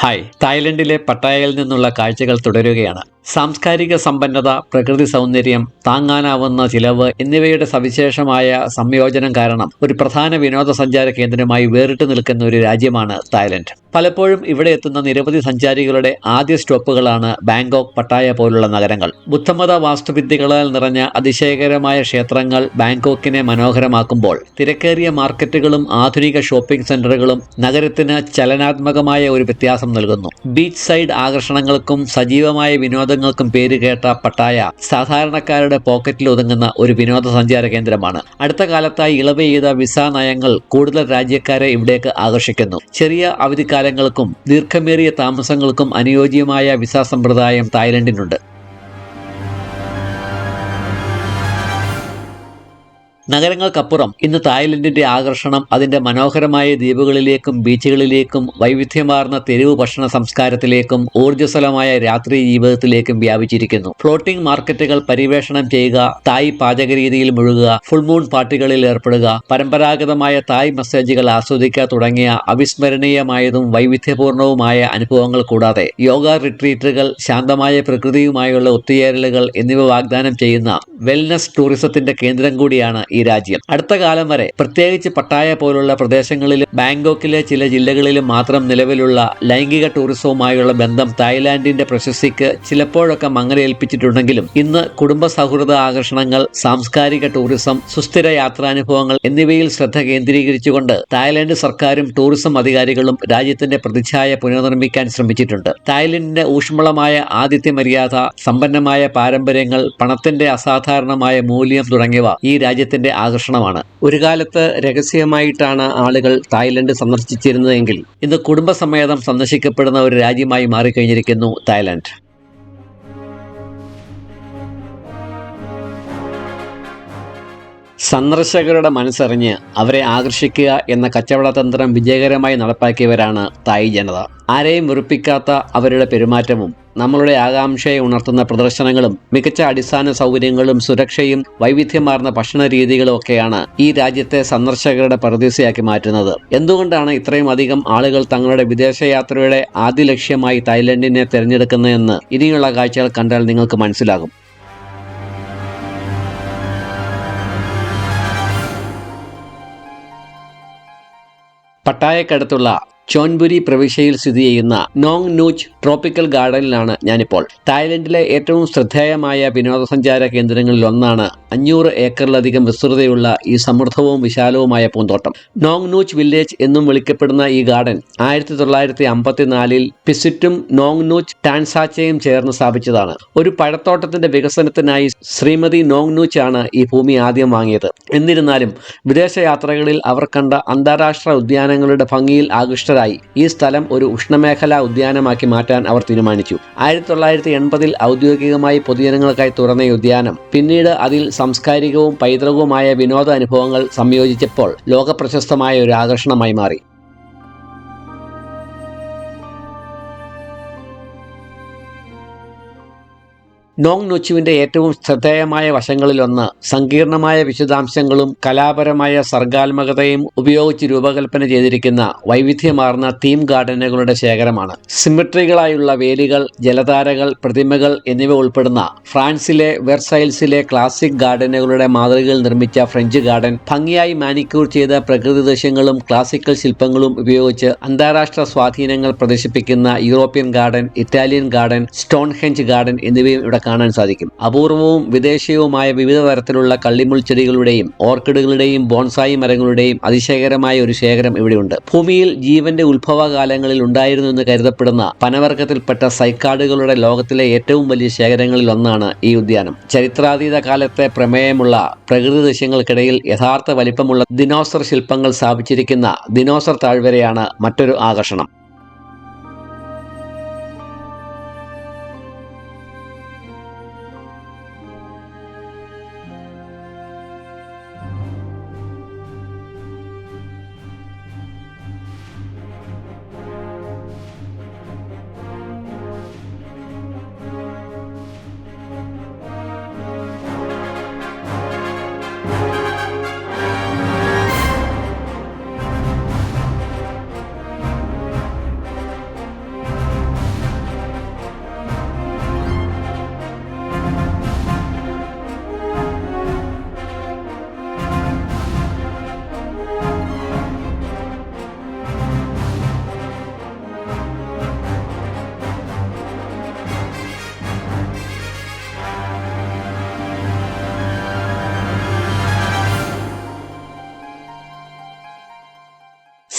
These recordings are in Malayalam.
ഹായ്, തായ്ലൻഡിലെ പട്ടായയിൽ നിന്നുള്ള കാഴ്ചകൾ തുടരുകയാണ്. സാംസ്കാരിക സമ്പന്നത, പ്രകൃതി സൗന്ദര്യം, താങ്ങാനാവുന്ന ചിലവ് എന്നിവയുടെ സവിശേഷമായ സംയോജനം കാരണം ഒരു പ്രധാന വിനോദസഞ്ചാര കേന്ദ്രമായി വേറിട്ട് നിൽക്കുന്ന ഒരു രാജ്യമാണ് തായ്ലൻഡ്. പലപ്പോഴും ഇവിടെ എത്തുന്ന നിരവധി സഞ്ചാരികളുടെ ആദ്യ സ്റ്റോപ്പുകളാണ് ബാങ്കോക്ക്, പട്ടായ പോലുള്ള നഗരങ്ങൾ. ബുദ്ധമത വാസ്തുവിദ്യകളാൽ നിറഞ്ഞ അതിശയകരമായ ക്ഷേത്രങ്ങൾ ബാങ്കോക്കിനെ മനോഹരമാക്കുമ്പോൾ, തിരക്കേറിയ മാർക്കറ്റുകളും ആധുനിക ഷോപ്പിംഗ് സെന്ററുകളും നഗരത്തിന് ചലനാത്മകമായ ഒരു വ്യത്യാസം നൽകുന്നു. ബീച്ച് സൈഡ് ആകർഷണങ്ങൾക്കും സജീവമായ വിനോദങ്ങൾക്കും പേരുകേട്ട പട്ടായ സാധാരണക്കാരുടെ പോക്കറ്റിൽ ഒതുങ്ങുന്ന ഒരു വിനോദസഞ്ചാര കേന്ദ്രമാണ്. അടുത്ത കാലത്തായി ഇളവ് ചെയ്ത വിസ നയങ്ങൾ കൂടുതൽ രാജ്യക്കാരെ ഇവിടേക്ക് ആകർഷിക്കുന്നു. ചെറിയ അവധിക്കാലങ്ങൾക്കും ദീർഘമേറിയ താമസങ്ങൾക്കും അനുയോജ്യമായ വിസ സമ്പ്രദായം തായ്ലൻഡിനുണ്ട്. നഗരങ്ങൾക്കപ്പുറം ഇന്ന് തായ്ലൻഡിന്റെ ആകർഷണം അതിന്റെ മനോഹരമായ ദ്വീപുകളിലേക്കും ബീച്ചുകളിലേക്കും വൈവിധ്യമാർന്ന തെരുവ് ഭക്ഷണ സംസ്കാരത്തിലേക്കും ഊർജ്ജസ്വലമായ രാത്രി ജീവിതത്തിലേക്കും വ്യാപിച്ചിരിക്കുന്നു. ഫ്ലോട്ടിംഗ് മാർക്കറ്റുകൾ പരിവേഷണം ചെയ്യുക, തായ് പാചകരീതിയിൽ മുഴുകുക, ഫുൾ മൂൺ പാർട്ടികളിൽ ഏർപ്പെടുക, പരമ്പരാഗതമായ തായ് മസാജുകൾ ആസ്വദിക്കുക തുടങ്ങിയ അവിസ്മരണീയമായതും വൈവിധ്യപൂർണവുമായ അനുഭവങ്ങൾ കൂടാതെ യോഗ റിട്രീറ്റുകൾ, ശാന്തമായ പ്രകൃതിയുമായുള്ള ഒത്തുചേരലുകൾ എന്നിവ വാഗ്ദാനം ചെയ്യുന്ന വെൽനസ് ടൂറിസത്തിന്റെ കേന്ദ്രം കൂടിയാണ് ഈ രാജ്യം. അടുത്ത കാലം വരെ പ്രത്യേകിച്ച് പട്ടായ പോലുള്ള പ്രദേശങ്ങളിലും ബാങ്കോക്കിലെ ചില ജില്ലകളിലും മാത്രം നിലവിലുള്ള ലൈംഗിക ടൂറിസവുമായുള്ള ബന്ധം തായ്ലാൻഡിന്റെ പ്രശസ്തിക്ക് ചിലപ്പോഴൊക്കെ മങ്ങലേൽപ്പിച്ചിട്ടുണ്ടെങ്കിലും ഇന്ന് കുടുംബ സൗഹൃദ ആകർഷണങ്ങൾ, സാംസ്കാരിക ടൂറിസം, സുസ്ഥിര യാത്രാനുഭവങ്ങൾ എന്നിവയിൽ ശ്രദ്ധ കേന്ദ്രീകരിച്ചുകൊണ്ട് തായ്ലാൻഡ് സർക്കാരും ടൂറിസം അധികാരികളും രാജ്യത്തിന്റെ പ്രതിച്ഛായ പുനർനിർമ്മിക്കാൻ ശ്രമിച്ചിട്ടുണ്ട്. തായ്ലൻഡിന്റെ ഊഷ്മളമായ ആതിഥ്യ മര്യാദ, സമ്പന്നമായ പാരമ്പര്യങ്ങൾ, പണത്തിന്റെ അസാധാരണമായ മൂല്യം തുടങ്ങിയവ ഈ രാജ്യത്തിന്റെ ആകർഷണമാണ്. ഒരു കാലത്ത് രഹസ്യമായിട്ടാണ് ആളുകൾ തായ്ലൻഡ് സന്ദർശിച്ചിരുന്നതെങ്കിൽ ഇന്ന് കുടുംബസമേതം സന്ദർശിക്കപ്പെടുന്ന ഒരു രാജ്യമായി മാറിക്കഴിഞ്ഞിരിക്കുന്നു തായ്ലൻഡ്. സന്ദർശകരുടെ മനസ്സറിഞ്ഞ് അവരെ ആകർഷിക്കുക എന്ന കച്ചവടതന്ത്രം വിജയകരമായി നടപ്പാക്കിയവരാണ് തായ് ജനത. ആരെയും വെറുപ്പിക്കാത്ത അവരുടെ പെരുമാറ്റവും നമ്മളുടെ ആകാംക്ഷയെ ഉണർത്തുന്ന പ്രദർശനങ്ങളും മികച്ച അടിസ്ഥാന സൗകര്യങ്ങളും സുരക്ഷയും വൈവിധ്യമാർന്ന ഭക്ഷണ രീതികളും ഒക്കെയാണ് ഈ രാജ്യത്തെ സന്ദർശകരുടെ പറുദീസയാക്കി മാറ്റുന്നത്. എന്തുകൊണ്ടാണ് ഇത്രയും അധികം ആളുകൾ തങ്ങളുടെ വിദേശയാത്രയുടെ ആദ്യ ലക്ഷ്യമായി തായ്ലൻഡിനെ തിരഞ്ഞെടുക്കുന്നതെന്ന് ഇനിയുള്ള കാഴ്ചകൾ കണ്ടാൽ നിങ്ങൾക്ക് മനസ്സിലാകും. പട്ടായക്കടുത്തുള്ള ചോൻബുരി പ്രവിശ്യയിൽ സ്ഥിതി ചെയ്യുന്ന നോങ് നൂച്ച് ട്രോപ്പിക്കൽ ഗാർഡനിലാണ് ഞാനിപ്പോൾ. തായ്ലൻഡിലെ ഏറ്റവും ശ്രദ്ധേയമായ വിനോദസഞ്ചാര കേന്ദ്രങ്ങളിൽ ഒന്നാണ് 500 ഏക്കറിലധികം വിസ്തൃതയുള്ള ഈ സമൃദ്ധവും വിശാലവുമായ പൂന്തോട്ടം. നോങ് നൂച്ച് വില്ലേജ് എന്നും വിളിക്കപ്പെടുന്ന ഈ ഗാർഡൻ 1954 പിസിറ്റും നോങ് നൂച്ച് ടാൻസാച്ചയും ചേർന്ന് സ്ഥാപിച്ചതാണ്. ഒരു പഴത്തോട്ടത്തിന്റെ വികസനത്തിനായി ശ്രീമതി നോങ് നൂച്ച് ആണ് ഈ ഭൂമി ആദ്യം വാങ്ങിയത്. എന്നിരുന്നാലും വിദേശയാത്രകളിൽ അവർ കണ്ട അന്താരാഷ്ട്ര ഉദ്യാനങ്ങളുടെ ഭംഗിയിൽ ആകൃഷ്ടരായി ഈ സ്ഥലം ഒരു ഉഷ്ണമേഖലാ ഉദ്യാനമാക്കി മാറ്റാൻ അവർ തീരുമാനിച്ചു. 1980 ഔദ്യോഗികമായി പൊതുജനങ്ങൾക്കായി തുറന്ന ഈ ഉദ്യാനം പിന്നീട് അതിൽ സാംസ്കാരികവും പൈതൃകവുമായ വിനോദ അനുഭവങ്ങൾ സംയോജിച്ചപ്പോൾ ലോകപ്രശസ്തമായ ഒരു ആകർഷണമായി മാറി. നോങ് നൂച്ചുവിന്റെ ഏറ്റവും ശ്രദ്ധേയമായ വശങ്ങളിലൊന്ന് സങ്കീർണമായ വിശദാംശങ്ങളും കലാപരമായ സർഗാത്മകതയും ഉപയോഗിച്ച് രൂപകൽപ്പന ചെയ്തിരിക്കുന്ന വൈവിധ്യമാർന്ന തീം ഗാർഡനുകളുടെ ശേഖരമാണ്. സിമെട്രികളായുള്ള വേലികൾ, ജലധാരകൾ, പ്രതിമകൾ എന്നിവ ഉൾപ്പെടുന്ന ഫ്രാൻസിലെ വെർസൈൽസിലെ ക്ലാസിക് ഗാർഡനുകളുടെ മാതൃകയിൽ നിർമ്മിച്ച ഫ്രഞ്ച് ഗാർഡൻ, ഭംഗിയായി മാനിക്യൂർ ചെയ്ത പ്രകൃതി ദൃശ്യങ്ങളും ക്ലാസിക്കൽ ശില്പങ്ങളും ഉപയോഗിച്ച് അന്താരാഷ്ട്ര സ്വാധീനങ്ങൾ പ്രദർശിപ്പിക്കുന്ന European garden, Italian garden, Stonehenge garden എന്നിവയും ഇവിടെ കാണാൻ സാധിക്കും. അപൂർവവും വിദേശീയവുമായ വിവിധ തരത്തിലുള്ള കള്ളിമുൾ ചെടികളുടെയും ഓർക്കിഡുകളുടെയും ബോൺസായി മരങ്ങളുടെയും അതിശയകരമായ ഒരു ശേഖരം ഇവിടെയുണ്ട്. ഭൂമിയിൽ ജീവന്റെ ഉത്ഭവകാലങ്ങളിൽ ഉണ്ടായിരുന്നു എന്ന് കരുതപ്പെടുന്ന പനവർഗത്തിൽപ്പെട്ട സൈക്കാഡുകളുടെ ലോകത്തിലെ ഏറ്റവും വലിയ ശേഖരങ്ങളിൽ ഒന്നാണ് ഈ ഉദ്യാനം. ചരിത്രാതീത കാലത്തെ പ്രമേയമുള്ള പ്രകൃതി ദൃശ്യങ്ങൾക്കിടയിൽ യഥാർത്ഥ വലിപ്പമുള്ള ദിനോസർ ശില്പങ്ങൾ സ്ഥാപിച്ചിരിക്കുന്ന ദിനോസർ താഴ്വരയാണ് മറ്റൊരു ആകർഷണം.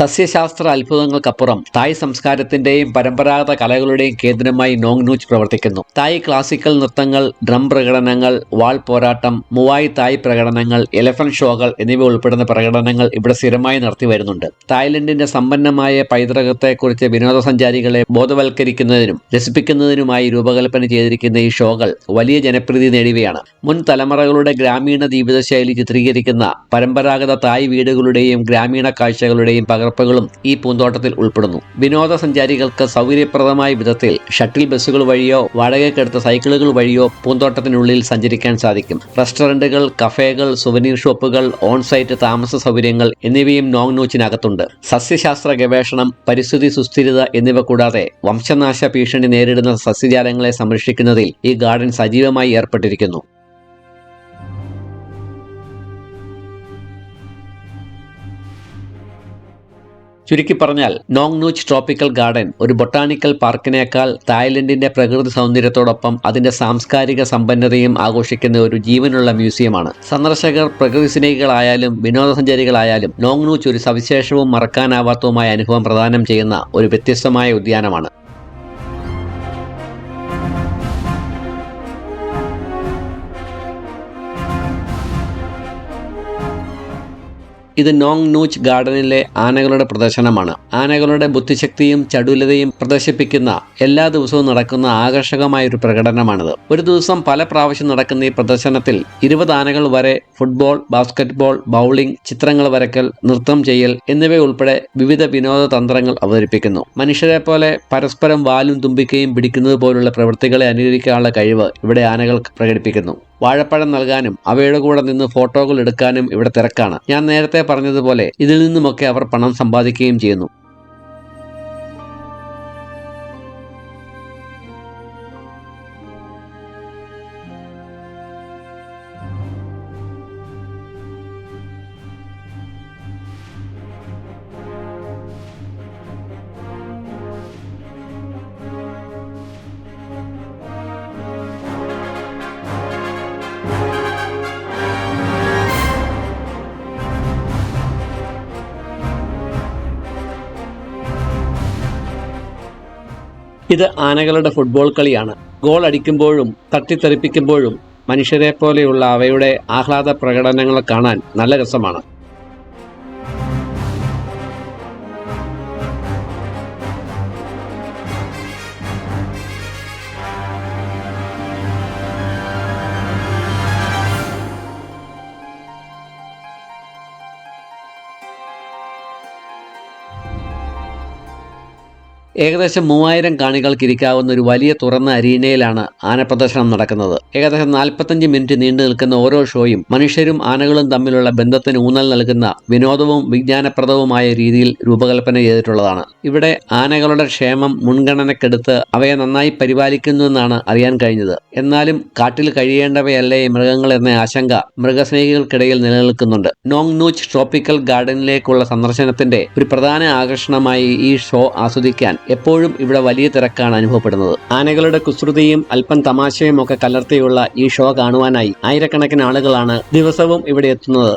സസ്യശാസ്ത്ര അത്ഭുതങ്ങൾക്കപ്പുറം തായ് സംസ്കാരത്തിന്റെയും പരമ്പരാഗത കലകളുടെയും കേന്ദ്രമായി നോങ് നൂച്ച് പ്രവർത്തിക്കുന്നു. തായ് ക്ലാസിക്കൽ നൃത്തങ്ങൾ, ഡ്രം പ്രകടനങ്ങൾ, വാൾ പോരാട്ടം, മുവായ് തായ് പ്രകടനങ്ങൾ, എലഫന്റ് ഷോകൾ എന്നിവ ഉൾപ്പെടുന്ന പ്രകടനങ്ങൾ ഇവിടെ സ്ഥിരമായി നടത്തിവരുന്നുണ്ട്. തായ്ലൻഡിന്റെ സമ്പന്നമായ പൈതൃകത്തെക്കുറിച്ച് വിനോദസഞ്ചാരികളെ ബോധവൽക്കരിക്കുന്നതിനും രസിപ്പിക്കുന്നതിനുമായി രൂപകൽപ്പന ചെയ്തിരിക്കുന്ന ഈ ഷോകൾ വലിയ ജനപ്രീതി നേടിയവയാണ്. മുൻ തലമുറകളുടെ ഗ്രാമീണ ജീവിതശൈലി ചിത്രീകരിക്കുന്ന പരമ്പരാഗത തായ് വീടുകളുടെയും ഗ്രാമീണ കാഴ്ചകളുടെയും പകർപ്പുകളും ഈ പൂന്തോട്ടത്തിൽ ഉൾപ്പെടുന്നു. വിനോദസഞ്ചാരികൾക്ക് സൗകര്യപ്രദമായ വിധത്തിൽ ഷട്ടിൽ ബസ്സുകൾ വഴിയോ വാടകയ്ക്കെടുത്ത സൈക്കിളുകൾ വഴിയോ പൂന്തോട്ടത്തിനുള്ളിൽ സഞ്ചരിക്കാൻ സാധിക്കും. റെസ്റ്റോറന്റുകൾ, കഫേകൾ, സുവനീർ ഷോപ്പുകൾ, ഓൺസൈറ്റ് താമസ സൗകര്യങ്ങൾ എന്നിവയും നോങ് നൂച്ചിനകത്തുണ്ട്. സസ്യശാസ്ത്ര ഗവേഷണം, പരിസ്ഥിതി സുസ്ഥിരത എന്നിവ കൂടാതെ വംശനാശ ഭീഷണി നേരിടുന്ന സസ്യജാലങ്ങളെ സംരക്ഷിക്കുന്നതിൽ ഈ ഗാർഡൻ സജീവമായി ഏർപ്പെട്ടിരിക്കുന്നു. ചുരുക്കി പറഞ്ഞാൽ നോങ് നൂച്ച് ട്രോപ്പിക്കൽ ഗാർഡൻ ഒരു ബൊട്ടാണിക്കൽ പാർക്കിനേക്കാൾ തായ്ലൻഡിന്റെ പ്രകൃതി സൗന്ദര്യത്തോടൊപ്പം അതിന്റെ സാംസ്കാരിക സമ്പന്നതയും ആഘോഷിക്കുന്ന ഒരു ജീവനുള്ള മ്യൂസിയമാണ്. സന്ദർശകർ പ്രകൃതി സ്നേഹികളായാലും വിനോദസഞ്ചാരികളായാലും നോങ് നൂച്ച് ഒരു സവിശേഷവും മറക്കാനാവാത്തതുമായ അനുഭവം പ്രദാനം ചെയ്യുന്ന ഒരു വ്യത്യസ്തമായ ഉദ്യാനമാണ്. ഇത് നോങ് നൂച്ച് ഗാർഡനിലെ ആനകളുടെ പ്രദർശനമാണ്. ആനകളുടെ ബുദ്ധിശക്തിയും ചടുലതയും പ്രദർശിപ്പിക്കുന്ന എല്ലാ ദിവസവും നടക്കുന്ന ആകർഷകമായ ഒരു പ്രകടനമാണിത്. ഒരു ദിവസം പല പ്രാവശ്യം നടക്കുന്ന ഈ പ്രദർശനത്തിൽ 20 ആനകൾ വരെ ഫുട്ബോൾ, ബാസ്കറ്റ്ബോൾ, ബൗളിംഗ്, ചിത്രങ്ങൾ വരയ്ക്കൽ, നൃത്തം ചെയ്യൽ എന്നിവയുൾപ്പെടെ വിവിധ വിനോദ തന്ത്രങ്ങൾ അവതരിപ്പിക്കുന്നു. മനുഷ്യരെ പോലെ പരസ്പരം വാലും തുമ്പിക്കയും പിടിക്കുന്നത് പോലുള്ള പ്രവൃത്തികളെ അനുകരിക്കാനുള്ള കഴിവ് ഇവിടെ ആനകൾ പ്രകടിപ്പിക്കുന്നു. വാഴപ്പഴം നൽകാനും അവയുടെ കൂടെ നിന്ന് ഫോട്ടോകൾ എടുക്കാനും ഇവിടെ തിരക്കാണ്. ഞാൻ നേരത്തെ പറഞ്ഞതുപോലെ ഇതിൽ നിന്നുമൊക്കെ അവർ പണം സമ്പാദിക്കുകയും ചെയ്യുന്നു. ഇത് ആനകളുടെ ഫുട്ബോൾ കളിയാണ്. ഗോൾ അടിക്കുമ്പോഴും തട്ടിത്തെറിപ്പിക്കുമ്പോഴും മനുഷ്യരെ പോലെയുള്ള അവയുടെ ആഹ്ലാദ പ്രകടനങ്ങൾ കാണാൻ നല്ല രസമാണ്. ഏകദേശം 3000 കാണികൾക്ക് ഇരിക്കാവുന്ന ഒരു വലിയ തുറന്ന അരീനയിലാണ് ആനപ്രദർശനം നടക്കുന്നത്. ഏകദേശം 45 മിനിറ്റ് നീണ്ടു നിൽക്കുന്ന ഓരോ ഷോയും മനുഷ്യരും ആനകളും തമ്മിലുള്ള ബന്ധത്തിന് ഊന്നൽ നൽകുന്ന വിനോദവും വിജ്ഞാനപ്രദവുമായ രീതിയിൽ രൂപകൽപ്പന ചെയ്തിട്ടുള്ളതാണ്. ഇവിടെ ആനകളുടെ ക്ഷേമം മുൻഗണനക്കെടുത്ത് അവയെ നന്നായി പരിപാലിക്കുന്നുവെന്നാണ് അറിയാൻ കഴിഞ്ഞത്. എന്നാലും കാട്ടിൽ കഴിയേണ്ടവയല്ലേ ഈ മൃഗങ്ങൾ എന്ന ആശങ്ക മൃഗസ്നേഹികൾക്കിടയിൽ നിലനിൽക്കുന്നുണ്ട്. നോങ് നൂച്ച് ട്രോപ്പിക്കൽ ഗാർഡനിലേക്കുള്ള സന്ദർശനത്തിന്റെ ഒരു പ്രധാന ആകർഷണമായി ഈ ഷോ ആസ്വദിക്കാൻ എപ്പോഴും ഇവിടെ വലിയ തിരക്കാണ് അനുഭവപ്പെടുന്നത്. ആനകളുടെ കുസൃതിയും അല്പം തമാശയും ഒക്കെ കലർത്തിയുള്ള ഈ ഷോ കാണുവാനായി ആയിരക്കണക്കിന് ആളുകളാണ് ദിവസവും ഇവിടെ എത്തുന്നത്.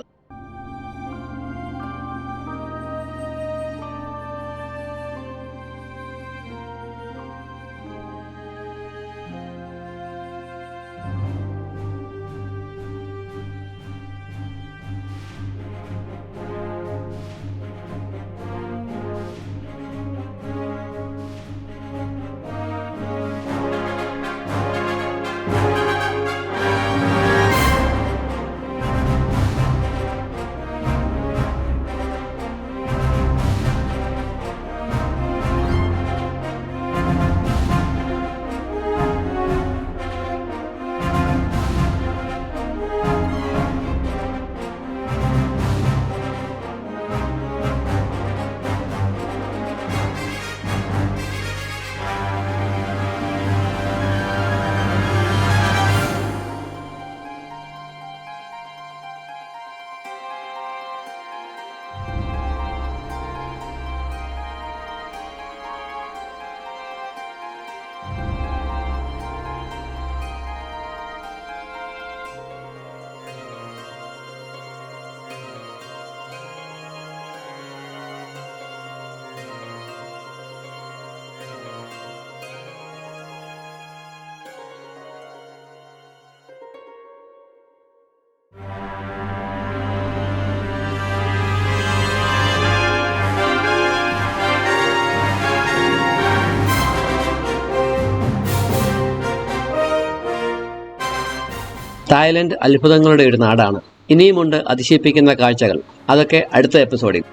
തായ്ലൻഡ് അത്ഭുതങ്ങളുടെ ഒരു നാടാണ്. ഇനിയുമുണ്ട് അതിശയിപ്പിക്കുന്ന കാഴ്ചകൾ. അതൊക്കെ അടുത്ത എപ്പിസോഡിൽ.